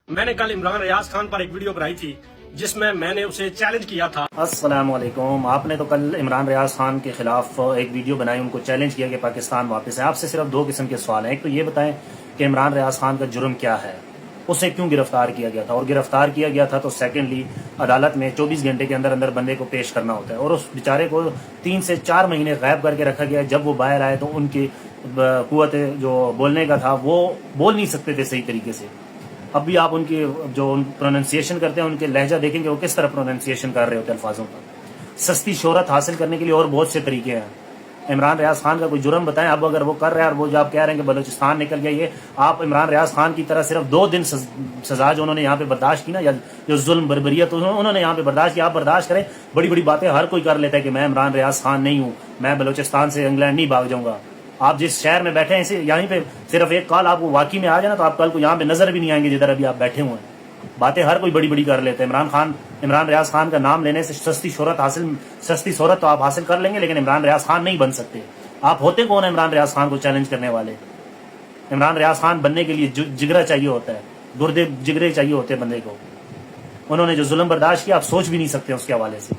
میں نے کل عمران ریاض خان پر ایک ویڈیو بنائی تھی جس میں نے اسے چیلنج کیا تھا۔ السلام علیکم۔ آپ نے تو کل عمران ریاض خان کے خلاف ایک ویڈیو بنائی، ان کو چیلنج کیا کہ پاکستان واپس ہے۔ آپ سے صرف دو قسم کے سوال ہیں، ایک تو یہ بتائیں کہ عمران ریاض خان کا جرم کیا ہے، اسے کیوں گرفتار کیا گیا تھا، اور گرفتار کیا گیا تھا تو سیکنڈلی عدالت میں 24 گھنٹے کے اندر اندر بندے کو پیش کرنا ہوتا ہے، اور اس بیچارے کو 3 سے 4 مہینے غائب کر کے رکھا گیا۔ جب وہ باہر آئے تو ان کی قوت جو بولنے کا تھا وہ بول نہیں سکتے تھے صحیح طریقے سے۔ اب بھی آپ ان کی جو پروننسیشن کرتے ہیں، ان کے لہجہ دیکھیں گے وہ کس طرح پروننسیشن کر رہے ہوتے ہیں الفاظوں کا۔ سستی شہرت حاصل کرنے کے لیے اور بہت سے طریقے ہیں۔ عمران ریاض خان کا کوئی جرم بتائیں اب اگر وہ کر رہے ہیں، اور وہ جو آپ کہہ رہے ہیں کہ بلوچستان نکل گیا، یہ آپ عمران ریاض خان کی طرح صرف 2 دن سزا جو انہوں نے یہاں پہ برداشت کی نا، یا جو ظلم بربریت انہوں نے یہاں پہ برداشت کیا، آپ برداشت کریں۔ بڑی بڑی باتیں ہر کوئی کر لیتا ہے کہ میں عمران ریاض خان نہیں ہوں، میں بلوچستان سے انگلینڈ نہیں بھاگ جاؤں گا۔ آپ جس شہر میں بیٹھے ہیں یہیں پہ صرف ایک کال آپ کو واقعی میں آ جائے نا، تو آپ کل کو یہاں پہ نظر بھی نہیں آئیں گے جدھر ابھی آپ بیٹھے ہوئے ہیں۔ باتیں ہر کوئی بڑی بڑی کر لیتے ہیں۔ عمران ریاض خان کا نام لینے سے سستی شہرت تو آپ حاصل کر لیں گے، لیکن عمران ریاض خان نہیں بن سکتے۔ آپ ہوتے کون ہیں عمران ریاض خان کو چیلنج کرنے والے؟ عمران ریاض خان بننے کے لیے جگرا چاہیے ہوتا ہے، گردے جگرے چاہیے ہوتے ہیں بندے کو۔ انہوں نے جو ظلم برداشت کیا آپ سوچ بھی نہیں سکتے اس کے حوالے سے۔